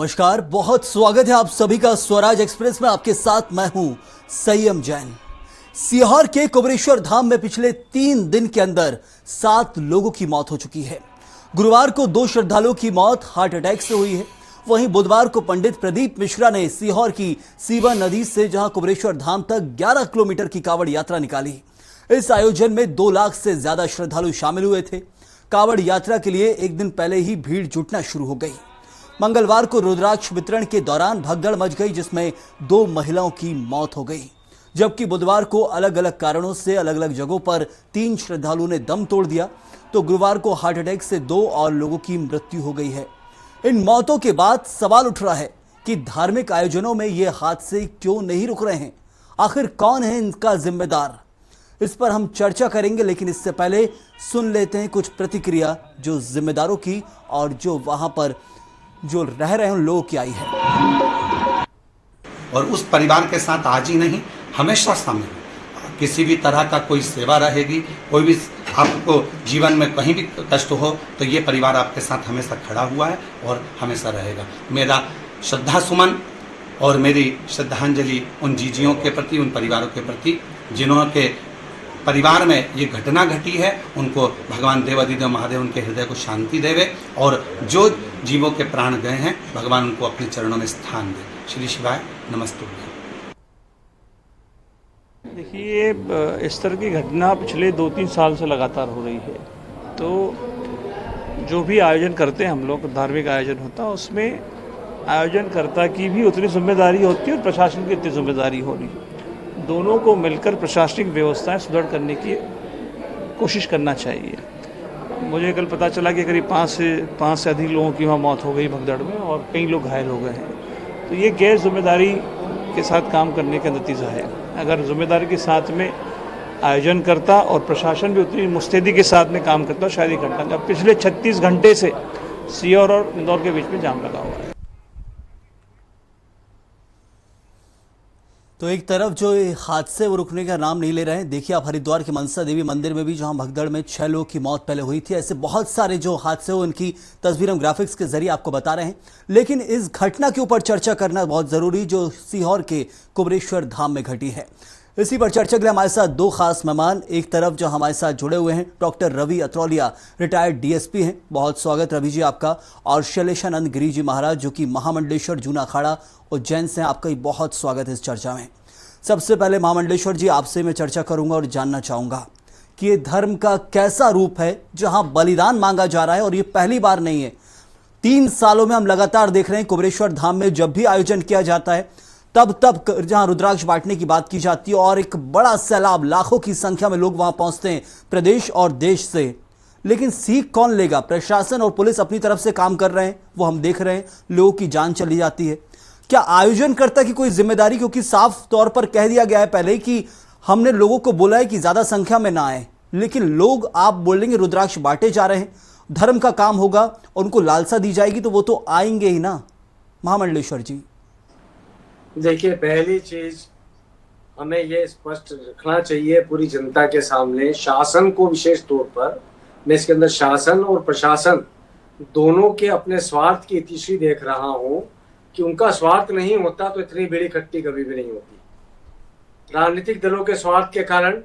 नमस्कार, बहुत स्वागत है आप सभी का स्वराज एक्सप्रेस में। आपके साथ मैं हूं संयम जैन। सीहोर के कुबेरेश्वर धाम में पिछले 3 दिन के अंदर 7 लोगों की मौत हो चुकी है। गुरुवार को 2 श्रद्धालुओं की मौत हार्ट अटैक से हुई है। वहीं बुधवार को पंडित प्रदीप मिश्रा ने सीहोर की सीवा नदी से जहां कुबेरेश्वर धाम तक 11 किलोमीटर की कावड़ यात्रा निकाली। इस आयोजन में 2 लाख से ज्यादा श्रद्धालु शामिल हुए थे। कावड़ यात्रा के लिए एक दिन पहले ही भीड़ जुटना शुरू हो गई। मंगलवार को रुद्राक्ष वितरण के दौरान भगदड़ मच गई, जिसमें 2 महिलाओं की मौत हो गई, जबकि बुधवार को अलग अलग कारणों से अलग अलग जगहों पर 3 श्रद्धालुओं ने दम तोड़ दिया, तो गुरुवार को हार्ट अटैक से 2 और लोगों की मृत्यु हो गई है। इन मौतों के बाद सवाल उठ रहा है कि धार्मिक आयोजनों में ये हादसे क्यों नहीं रुक रहे हैं, आखिर कौन है इनका जिम्मेदार? इस पर हम चर्चा करेंगे, लेकिन इससे पहले सुन लेते हैं कुछ प्रतिक्रिया जो जिम्मेदारों की और जो वहां पर जो रह रहे हैं उन लोगों की आई है। और उस परिवार के साथ आज ही नहीं, हमेशा शामिल किसी भी तरह का कोई सेवा रहेगी, कोई भी आपको जीवन में कहीं भी कष्ट हो तो ये परिवार आपके साथ हमेशा खड़ा हुआ है और हमेशा रहेगा। मेरा श्रद्धा सुमन और मेरी श्रद्धांजलि उन जीजियों के प्रति, उन परिवारों के प्रति जिन्हों के परिवार में ये घटना घटी है। उनको भगवान देवाधिदेव महादेव उनके हृदय को शांति देवे और जो जीवों के प्राण गए हैं भगवान उनको अपने चरणों में स्थान दे। श्री शिवाय, नमस्ते। देखिए, इस तरह की घटना पिछले 2-3 साल से लगातार हो रही है। तो जो भी आयोजन करते हैं हम लोग, धार्मिक आयोजन होता है, उसमें आयोजनकर्ता की भी उतनी जिम्मेदारी होती है और प्रशासन की उतनी जिम्मेदारी हो रही है। दोनों को मिलकर प्रशासनिक व्यवस्थाएं सुदृढ़ करने की कोशिश करना चाहिए। मुझे कल पता चला कि करीब 5 से अधिक लोगों की वहाँ मौत हो गई भगदड़ में और कई लोग घायल हो गए हैं। तो ये गैर जिम्मेदारी के साथ काम करने का नतीजा है। अगर जिम्मेदारी के साथ में आयोजन करता और प्रशासन भी उतनी मुस्तैदी के साथ में काम करता, शायद ये घटना। पिछले 36 घंटे से सीहोर और इंदौर के बीच में जाम लगा हुआ है। तो एक तरफ जो हादसे वो रुकने का नाम नहीं ले रहे हैं। देखिए, आप हरिद्वार के मनसा देवी मंदिर में भी जहां भगदड़ में 6 लोगों की मौत पहले हुई थी, ऐसे बहुत सारे जो हादसे हो उनकी तस्वीर हम ग्राफिक्स के जरिए आपको बता रहे हैं। लेकिन इस घटना के ऊपर चर्चा करना बहुत जरूरी, जो सीहोर के कुबेरेश्वर धाम में घटी है। इसी पर चर्चा के लिए हमारे साथ 2 खास मेहमान एक तरफ जो हमारे साथ जुड़े हुए हैं। डॉक्टर रवि अत्रौलिया, रिटायर्ड डीएसपी हैं, बहुत स्वागत रवि जी आपका। और शैलेशानंद गिरी जी महाराज, जो कि महामंडलेश्वर जूना अखाड़ा उज्जैन से हैं, आपका ही बहुत स्वागत है इस चर्चा में। सबसे पहले महामंडलेश्वर जी, आपसे मैं चर्चा करूंगा और जानना चाहूंगा कि ये धर्म का कैसा रूप है जहां बलिदान मांगा जा रहा है, और ये पहली बार नहीं है। 3 सालों में हम लगातार देख रहे हैं कुबेरेश्वर धाम में जब भी आयोजन किया जाता है तब जहां रुद्राक्ष बांटने की बात की जाती है और एक बड़ा सैलाब, लाखों की संख्या में लोग वहां पहुंचते हैं प्रदेश और देश से। लेकिन सीख कौन लेगा? प्रशासन और पुलिस अपनी तरफ से काम कर रहे हैं, वो हम देख रहे हैं, लोगों की जान चली जाती है। क्या आयोजनकर्ता की कोई जिम्मेदारी? क्योंकि साफ तौर पर कह दिया गया है पहले कि हमने लोगों को बोला है कि ज्यादा संख्या में ना आए, लेकिन लोग, आप बोलेंगे रुद्राक्ष बांटे जा रहे हैं, धर्म का काम होगा और उनको लालसा दी जाएगी तो वो तो आएंगे ही ना। महामंडलेश्वर जी, देखिए, पहली चीज हमें ये स्पष्ट रखना चाहिए पूरी जनता के सामने, शासन को विशेष तौर पर, मैं इसके अंदर शासन और प्रशासन दोनों के अपने स्वार्थ की इतिश्री देख रहा हूं कि उनका स्वार्थ नहीं होता तो इतनी भीड़ इकट्ठी कभी भी नहीं होती। राजनीतिक दलों के स्वार्थ के कारण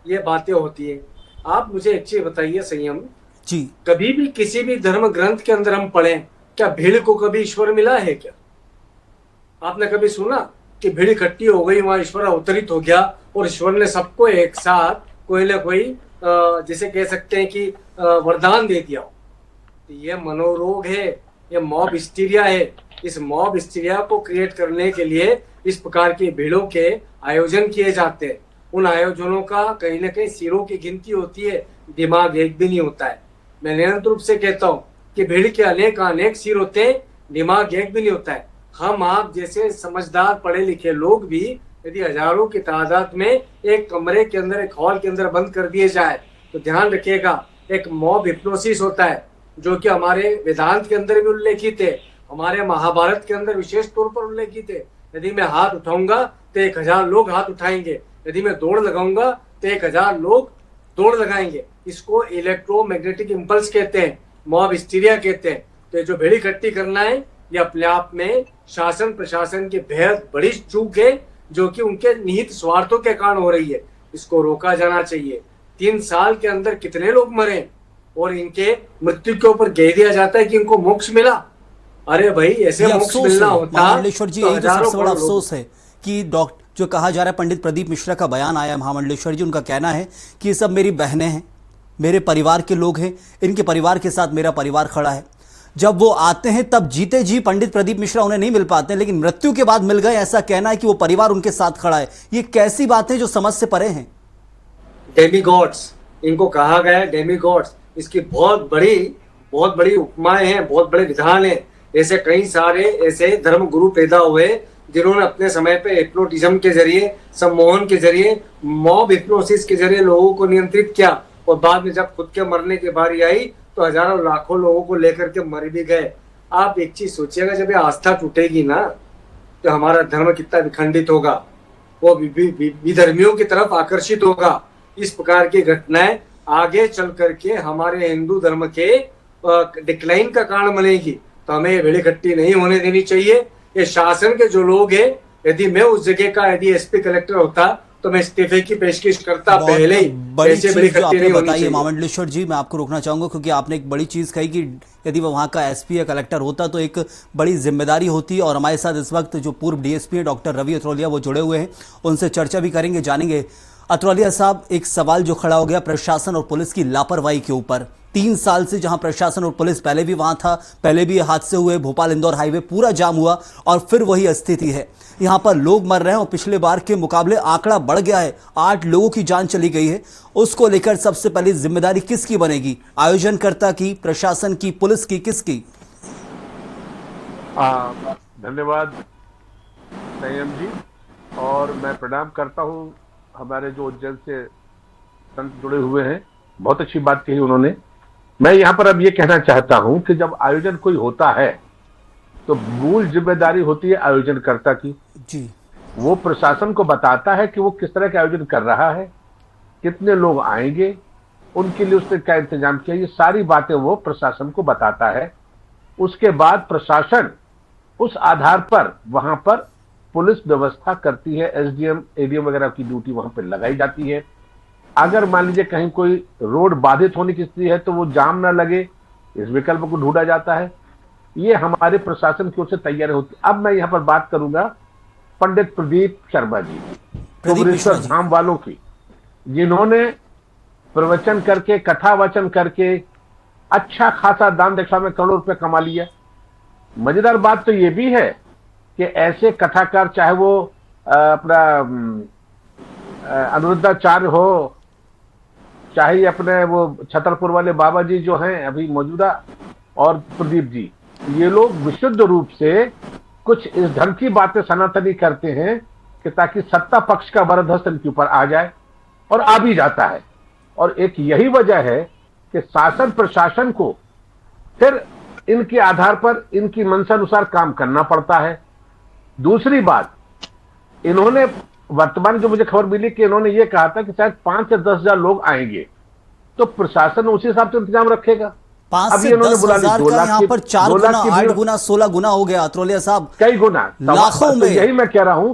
ये बातें होती है। आप मुझे एक चीज बताइए संयम जी, कभी भी किसी भी धर्म ग्रंथ के अंदर हम पढ़ें, क्या भीड़ को कभी ईश्वर मिला है? क्या आपने कभी सुना कि भीड़ इकट्ठी हो गई, वहां ईश्वर अवतरित हो गया और ईश्वर ने सबको एक साथ कोई ना कोई जिसे कह सकते हैं कि वरदान दे दिया हो? तो ये मनोरोग है, ये मॉब हिस्टीरिया है। इस मॉब हिस्टीरिया को क्रिएट करने के लिए इस प्रकार की भीड़ों के आयोजन किए जाते हैं। उन आयोजनों का कहीं ना कहीं सिरों की गिनती होती है, दिमाग एक भी नहीं होता है। मैं निरंतर रूप से कहता हूँ कि भीड़ के अनेक सिर होते हैं, दिमाग एक भी नहीं होता है। हम आप जैसे समझदार पढ़े लिखे लोग भी यदि हजारों की तादाद में एक कमरे के अंदर, एक हॉल के अंदर बंद कर दिए जाए तो ध्यान रखिएगा, एक मॉब हिप्नोसिस होता है, जो कि हमारे वेदांत के अंदर भी उल्लेखित है, हमारे महाभारत के अंदर विशेष तौर पर उल्लेखित है। यदि मैं हाथ उठाऊंगा तो 1000 लोग हाथ उठाएंगे, यदि मैं दौड़ लगाऊंगा तो 1000 लोग दौड़ लगाएंगे। इसको इलेक्ट्रोमैग्नेटिक इंपल्स कहते हैं, मॉब हिस्टीरिया कहते हैं। तो जो भीड़ इकट्ठी करना है ये अपने आप में शासन प्रशासन की बेहद बड़ी चूक है, जो कि उनके निहित स्वार्थों के कारण हो रही है। इसको रोका जाना चाहिए। 3 साल के अंदर कितने लोग मरे और इनके मृत्यु के ऊपर कह दिया जाता है कि इनको मोक्ष मिला। अरे भाई, ऐसे ये मोक्ष अफसोस मिलना है होता महामंडलेश्वर जी, तो यही तो हजारों सबसे बड़ा करोड़ लोग- अफसोस है कि डॉक्टर जो कहा जा रहा है, पंडित प्रदीप मिश्रा का बयान आया है महामंडलेश्वर जी, उनका कहना है कि ये सब मेरी बहनें हैं, मेरे परिवार के लोग हैं, इनके परिवार के साथ मेरा परिवार खड़ा है। जब वो आते हैं तब जीते जी पंडित प्रदीप मिश्रा उन्हें नहीं मिल पाते, लेकिन मृत्यु के बाद मिल गए, ऐसा कहना है कि वो परिवार उनके साथ खड़ा है। ये कैसी बातें जो समझ से परे हैं। डेमीगॉड्स इनको कहा गया है, डेमीगॉड्स। इसकी बहुत बड़ी उपमाएं हैं, बहुत बड़े विधान हैं। ऐसे कई सारे ऐसे धर्म गुरु पैदा हुए जिन्होंने अपने समय पे हिप्नोटिज्म के जरिए, सम्मोहन के जरिए, मॉब हिप्नोसिस के जरिए लोगों को नियंत्रित किया, और बाद में जब खुद के मरने की बारी आई तो हजारों लाखों लोगों को लेकर के मर भी गए। आप एक चीज सोचिएगा, जब ये आस्था टूटेगी ना तो हमारा धर्म कितना विखंडित होगा, वो विधर्मियों की तरफ आकर्षित होगा। इस प्रकार की घटनाएं आगे चल करके हमारे हिंदू धर्म के डिक्लाइन का कारण बनेगी। तो हमें ये भेड़ी खट्टी नहीं होने देनी चाहिए। ये शासन के जो लोग हैं, यदि मैं उस जगह का यदि एसपी कलेक्टर होता तो मैं इस्तीफे की पेशकश करता पहले ही। बड़ी ऐसे चीज भेड़ी जो खट्टी आपने नहीं होनी बताई है चाहिए। महामंडलेश्वर जी, मैं आपको रोकना चाहूंगा क्योंकि आपने एक बड़ी चीज कही कि यदि वो वहाँ का एसपी या कलेक्टर होता तो एक बड़ी जिम्मेदारी होती। और हमारे साथ इस वक्त जो पूर्व डीएसपी है डॉक्टर रवि अथरोलिया वो जुड़े हुए हैं, उनसे चर्चा भी करेंगे, जानेंगे। अथरोलिया साहब, एक सवाल जो खड़ा हो गया प्रशासन और पुलिस की लापरवाही के ऊपर। 3 साल से जहां प्रशासन और पुलिस पहले भी वहां था, पहले भी हादसे हुए, भोपाल इंदौर हाईवे पूरा जाम हुआ और फिर वही स्थिति है। यहां पर लोग मर रहे हैं और पिछले बार के मुकाबले आंकड़ा बढ़ गया है, 8 लोगों की जान चली गई है। उसको लेकर सबसे पहले जिम्मेदारी किसकी बनेगी? आयोजनकर्ता की, प्रशासन की, पुलिस की, किसकी? धन्यवाद संयम जी, और मैं प्रणाम करता हूं हमारे जो उज्जैन से संत जुड़े हुए हैं। बहुत अच्छी बात कही उन्होंने। मैं यहाँ पर अब ये कहना चाहता हूं कि जब आयोजन कोई होता है तो मूल जिम्मेदारी होती है आयोजनकर्ता की। जी, वो प्रशासन को बताता है कि वो किस तरह का आयोजन कर रहा है, कितने लोग आएंगे, उनके लिए उसने क्या इंतजाम किया, ये सारी बातें वो प्रशासन को बताता है। उसके बाद प्रशासन उस आधार पर वहां पर पुलिस व्यवस्था करती है, एसडीएम एडीएम वगैरह की ड्यूटी वहां पर लगाई जाती है। अगर मान लीजिए कहीं कोई रोड बाधित होने की स्थिति है तो वो जाम ना लगे, इस विकल्प को ढूंढा जाता है। ये हमारे प्रशासन की ओर से तैयारी होती है। अब मैं यहाँ पर बात करूंगा पंडित प्रदीप शर्मा जी, भुवनेश्वर धाम वालों की, जिन्होंने प्रवचन करके, कथा वचन करके अच्छा खासा दान दक्षिणा में करोड़ों रुपए कमा लिया। मजेदार बात तो ये भी है कि ऐसे कथाकार, चाहे वो अपना अनुरुद्धाचार्य हो, चाहे अपने वो छतरपुर वाले बाबा जी जो हैं अभी मौजूदा, और प्रदीप जी, ये लोग विशुद्ध रूप से कुछ इस ढंग की बातें सनातनी करते हैं कि ताकि सत्ता पक्ष का वरदहस्त इनके ऊपर आ जाए, और आ भी जाता है। और एक यही वजह है कि शासन प्रशासन को फिर इनके आधार पर इनकी मंशा अनुसार काम करना पड़ता है। दूसरी बात, इन्होंने वर्तमान जो मुझे खबर मिली कि इन्होंने ये कहा था कि शायद 5 से 10 हजार लोग आएंगे, तो प्रशासन उसी हिसाब से इंतजाम रखेगा। 5 से 10 हजार का यहाँ पर 4 गुना, 8 गुना, 16 गुना हो गया अथरोलिया साहब, कई गुना, लाखों में। यही मैं कह रहा हूं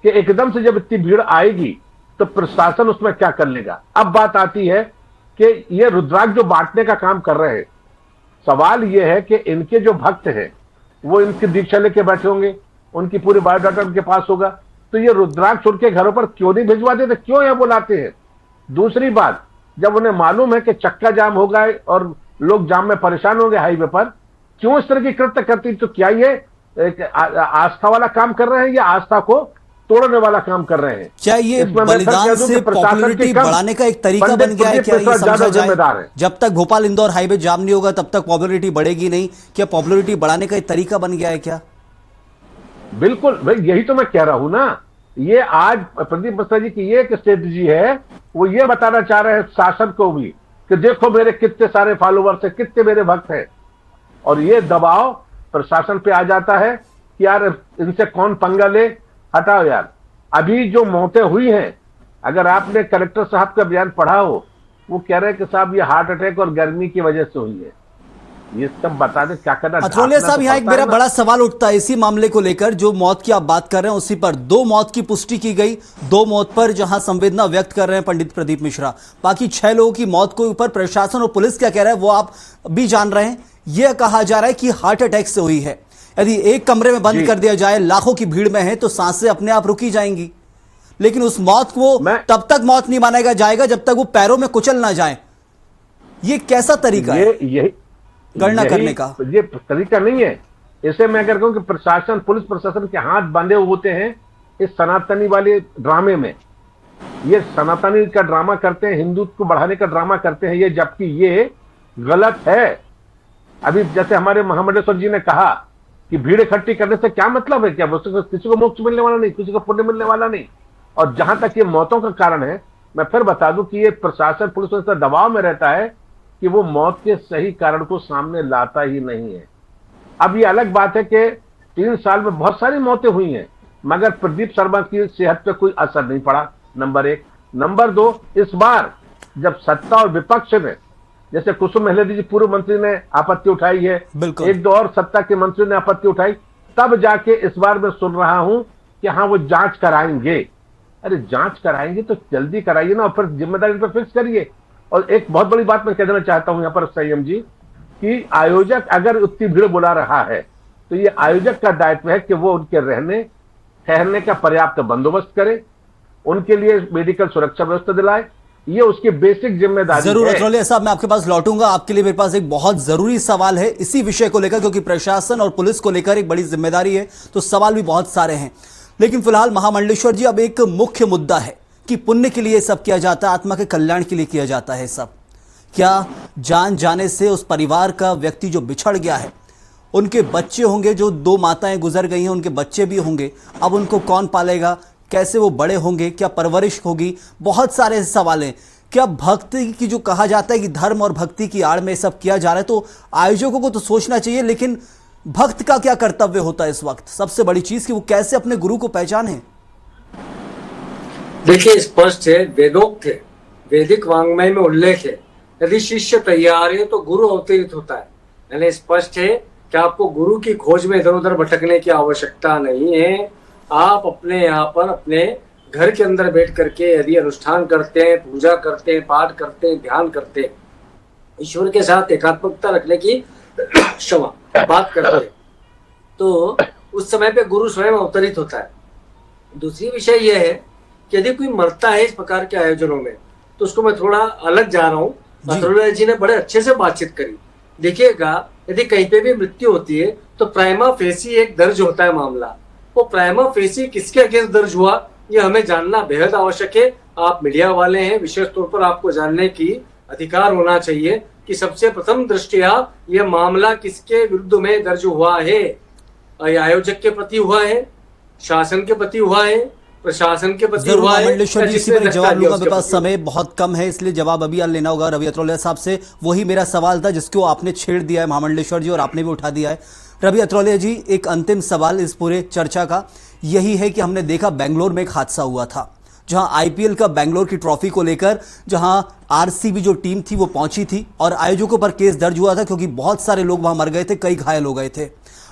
कि एकदम से जब इतनी भीड़ आएगी तो प्रशासन उसमें क्या कर लेगा। अब बात आती है कि ये रुद्राक्ष जो बांटने का काम कर रहे हैं, सवाल ये है कि इनके जो भक्त हैं वो इनकी दीक्षा लेके बैठे होंगे, उनकी पूरी बायोडाटा उनके पास होगा, तो ये रुद्राक्ष उनके घरों पर क्यों नहीं भिजवा देते, क्यों यह बुलाते हैं। दूसरी बात, जब उन्हें मालूम है कि चक्का जाम होगा और लोग जाम में परेशान होंगे हाईवे पर, क्यों इस तरह की कृत्य करती? तो क्या ये एक आस्था वाला काम कर रहे हैं या आस्था को तोड़ने वाला काम कर रहे हैं? क्या ये बलिदान से पॉपुलैरिटी बढ़ाने का एक तरीका बन गया है? क्या ये समझा जाए जब तक भोपाल इंदौर हाईवे जाम नहीं होगा तब तक पॉपुलैरिटी बढ़ेगी नहीं? क्या पॉपुलैरिटी बढ़ाने का एक तरीका बन गया है क्या? बिल्कुल भाई, यही तो मैं कह रहा हूं ना। ये आज प्रदीप मिश्रा जी की ये एक स्ट्रेटजी है, वो ये बताना चाह रहे हैं शासन को भी कि देखो मेरे कितने सारे फॉलोवर्स हैं, कितने मेरे भक्त हैं। और ये दबाव प्रशासन पे आ जाता है कि यार इनसे कौन पंगा ले, हटाओ यार। अभी जो मौतें हुई हैं, अगर आपने कलेक्टर साहब का बयान पढ़ा हो, वो कह रहे हैं कि साहब ये हार्ट अटैक और गर्मी की वजह से हुई है। ये सब बता दे क्या करना। अथरोलिया ढांकना साहब, तो यहाँ एक पड़ता मेरा है ना। बड़ा सवाल उठता है इसी मामले को लेकर, जो मौत की आप बात कर रहे हैं उसी पर 2 मौत की पुष्टि की गई, 2 मौत पर जहां संवेदना व्यक्त कर रहे हैं पंडित प्रदीप मिश्रा, बाकी 6 लोगों की मौत के ऊपर प्रशासन और पुलिस क्या कह रहा है वो आप भी जान रहे हैं। यह कहा जा रहा है कि हार्ट अटैक से हुई है। यदि एक कमरे में बंद जी। कर दिया जाए, लाखों की भीड़ में है, तो सांसें अपने आप रुकी जाएंगी, लेकिन उस मौत को तब तक मौत नहीं माना जाएगा जब तक वो पैरों में कुचल ना जाए। ये कैसा तरीका है यही गणना करने का? ये तरीका नहीं है। इसे मैं अगर कहूं कि प्रशासन, पुलिस प्रशासन के हाथ बंधे होते हैं इस सनातनी वाले ड्रामे में। ये सनातनी का ड्रामा करते हैं, हिंदुत्व को बढ़ाने का ड्रामा करते हैं ये, जबकि ये गलत है। अभी जैसे हमारे महामंडलेश्वर जी ने कहा कि भीड़ इकट्ठी करने से क्या मतलब है, क्या किसी को मोक्ष मिलने वाला नहीं, किसी को पुण्य मिलने वाला नहीं। और जहां तक ये मौतों का कारण है, मैं फिर बता दूं कि ये प्रशासन पुलिस इतना दबाव में रहता है कि वो मौत के सही कारण को सामने लाता ही नहीं है। अब ये अलग बात है कि 3 साल में बहुत सारी मौतें हुई हैं, मगर प्रदीप शर्मा की सेहत पे कोई असर नहीं पड़ा, नंबर 1। नंबर 2, इस बार जब सत्ता और विपक्ष ने, जैसे कुसुम महलावती जी पूर्व मंत्री ने आपत्ति उठाई है, बिल्कुल। 1-2 और सत्ता के मंत्री ने आपत्ति उठाई, तब जाके इस बार मैं सुन रहा हूं कि हाँ वो जांच कराएंगे। अरे जांच कराएंगे तो जल्दी कराइए ना, और फिर जिम्मेदारी पर फिक्स करिए। और एक बहुत बड़ी बात मैं कह देना चाहता हूं यहां पर संयम जी, कि आयोजक अगर उतनी भीड़ बुला रहा है तो ये आयोजक का दायित्व है कि वो उनके रहने ठहरने का पर्याप्त बंदोबस्त करे, उनके लिए मेडिकल सुरक्षा व्यवस्था दिलाए। ये उसकी बेसिक जिम्मेदारी जरूर है। अथरोलिया साहब, मैं आपके पास लौटूंगा। आपके लिए मेरे पास एक बहुत जरूरी सवाल है इसी विषय को लेकर, क्योंकि प्रशासन और पुलिस को लेकर एक बड़ी जिम्मेदारी है, तो सवाल भी बहुत सारे हैं। लेकिन फिलहाल महामंडलेश्वर जी, अब एक मुख्य मुद्दा है कि पुण्य के लिए सब किया जाता है, आत्मा के कल्याण के लिए किया जाता है सब। क्या जान जाने से उस परिवार का व्यक्ति जो बिछड़ गया है, उनके बच्चे होंगे, जो 2 माताएं गुजर गई हैं, उनके बच्चे भी होंगे, अब उनको कौन पालेगा, कैसे वो बड़े होंगे, क्या परवरिश होगी, बहुत सारे सवाल हैं। क्या भक्ति की जो कहा जाता है कि धर्म और भक्ति की आड़ में सब किया जा रहा है, तो आयोजकों को तो सोचना चाहिए, लेकिन भक्त का क्या कर्तव्य होता है इस वक्त? सबसे बड़ी चीज कि वो कैसे अपने गुरु को पहचाने। देखिए, स्पष्ट है, वेदोक्त है, वैदिक वांग्मय में उल्लेख है, यदि शिष्य तैयार है तो गुरु अवतरित होता है। यानी स्पष्ट है कि आपको गुरु की खोज में इधर उधर भटकने की आवश्यकता नहीं है। आप अपने यहाँ पर अपने घर के अंदर बैठ करके यदि अनुष्ठान करते हैं, पूजा करते हैं, पाठ करते हैं, ध्यान करते हैं, ईश्वर के साथ एकात्मकता रखने की क्षमा बात करते हैं, तो उस समय पे गुरु स्वयं अवतरित होता है। दूसरी विषय यह है कि यदि कोई मरता है इस प्रकार के आयोजनों में, तो उसको मैं थोड़ा अलग जा रहा हूँ। अथर्ववेद जी ने बड़े अच्छे से बातचीत करी। देखिएगा, यदि कहीं पे भी मृत्यु होती है तो प्राइमा फेसी एक दर्ज होता है मामला। वो प्राइमा फेसी किसके अगेंस्ट दर्ज हुआ, ये हमें जानना बेहद आवश्यक है। आप मीडिया वाले हैं, विशेष तौर पर आपको जानने की अधिकार होना चाहिए कि सबसे प्रथम दृष्टया यह मामला किसके विरुद्ध में दर्ज हुआ है। आयोजक के प्रति हुआ है, शासन के प्रति हुआ है, प्रशासन के प्रति हुआ है। महामंडलेश्वर जी, इसी पर जवाब लूंगा, मेरे पास समय बहुत कम है, इसलिए जवाब अभी लेना होगा रवि अथरोलिया साहब से। वही मेरा सवाल था जिसको आपने छेड़ दिया है महामंडलेश्वर जी, और आपने भी उठा दिया है। रवि अथरोलिया जी, एक अंतिम सवाल इस पूरे चर्चा का यही है कि हमने देखा बेंगलोर में एक हादसा हुआ था, जहां आईपीएल का बेंगलोर की ट्रॉफी को लेकर जहां आरसीबी जो टीम थी वो पहुंची थी, और आयोजकों पर केस दर्ज हुआ था क्योंकि बहुत सारे लोग वहां मर गए थे, कई घायल हो गए थे।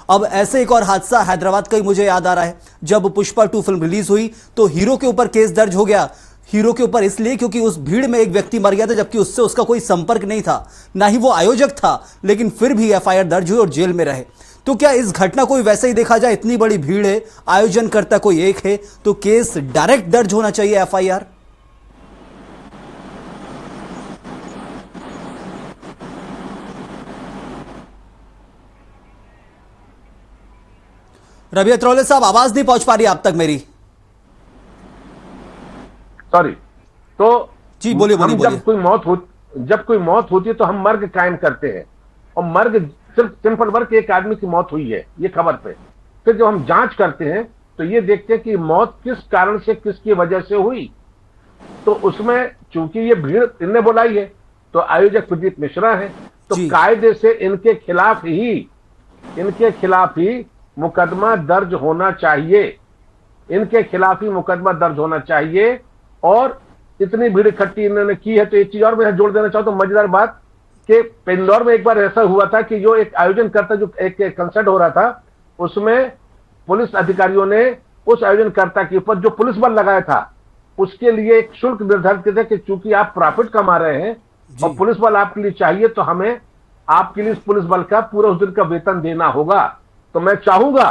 अब ऐसे एक और हादसा हैदराबाद का ही मुझे याद आ रहा है, जब पुष्पा 2 फिल्म रिलीज हुई तो हीरो के ऊपर केस दर्ज हो गया। हीरो के ऊपर इसलिए क्योंकि उस भीड़ में एक व्यक्ति मर गया था, जबकि उससे उसका कोई संपर्क नहीं था, ना ही वो आयोजक था, लेकिन फिर भी एफआईआर दर्ज हुई और जेल में रहे। तो क्या इस घटना को भी वैसे ही देखा जाए, इतनी बड़ी भीड़ है, आयोजन करता कोई एक है, तो केस डायरेक्ट दर्ज होना चाहिए एफआईआर? रवि अथरोलिया साहब, आवाज नहीं पहुंच पा रही आप तक मेरी। सॉरी। तो जी बोलिए हम बोलिए। जब कोई मौत होती है तो हम मर्ग कायम करते हैं, और मर्ग सिर्फ सिंपल वर्क एक आदमी की मौत हुई है ये खबर पे। फिर जब हम जांच करते हैं तो ये देखते हैं कि मौत किस कारण से, किसकी वजह से हुई। तो उसमें चूंकि ये भीड़ इनने बुलाई है, तो आयोजक प्रदीप मिश्रा है, तो कायदे से इनके खिलाफ ही मुकदमा दर्ज होना चाहिए। इनके खिलाफ ही मुकदमा दर्ज होना चाहिए। और इतनी भीड़ इकट्ठी इन्होंने की है, तो एक चीज और मैं जोड़ देना चाहता हूं, मजेदार बात, कि इंदौर में एक बार ऐसा हुआ था कि जो एक आयोजन करता, जो एक कंसर्ट हो रहा था, उसमें पुलिस अधिकारियों ने उस आयोजनकर्ता के ऊपर जो पुलिस बल लगाया था उसके लिए एक शुल्क निर्धारित किया था कि चूंकि आप प्रॉफिट कमा रहे हैं और पुलिस बल आपके लिए चाहिए, तो हमें आपके लिए इस पुलिस बल का पूरा उस दिन का वेतन देना होगा। तो मैं चाहूंगा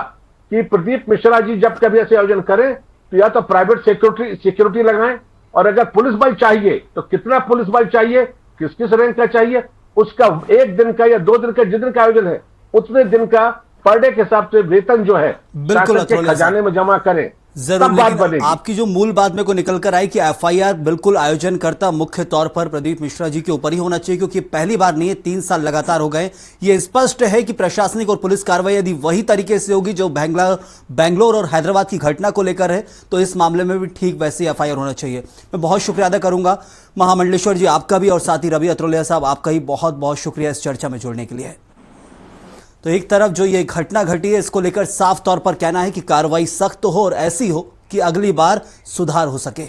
कि प्रदीप मिश्रा जी जब कभी ऐसे आयोजन करें तो या तो प्राइवेट सिक्योरिटी लगाएं, और अगर पुलिस बल चाहिए तो कितना पुलिस बल चाहिए, किस किस रैंक का चाहिए, उसका एक दिन का या 2 दिन का, जिस दिन का आयोजन है उतने दिन का पर डे के हिसाब से वेतन जो है बिल्कुल शासन के खजाने में जमा करें, जरूर। तब बात लेकिन बनेगी। आपकी जो मूल बात मेरे को निकल कर आई कि एफआईआर बिल्कुल आयोजनकर्ता मुख्य तौर पर प्रदीप मिश्रा जी के ऊपर ही होना चाहिए, क्योंकि पहली बार नहीं है, 3 साल लगातार हो गए। ये स्पष्ट है कि प्रशासनिक और पुलिस कार्रवाई यदि वही तरीके से होगी जो बेंगलोर और हैदराबाद की घटना को लेकर है, तो इस मामले में भी ठीक वैसे ही एफआईआर होना चाहिए। मैं बहुत शुक्रिया अदा करूंगा महामंडलेश्वर जी आपका भी, और साथ ही रवि अत्रोलिया साहब आपका ही बहुत बहुत शुक्रिया इस चर्चा में जुड़ने के लिए। तो एक तरफ जो ये घटना घटी है, इसको लेकर साफ तौर पर कहना है कि कार्रवाई सख्त हो और ऐसी हो कि अगली बार सुधार हो सके।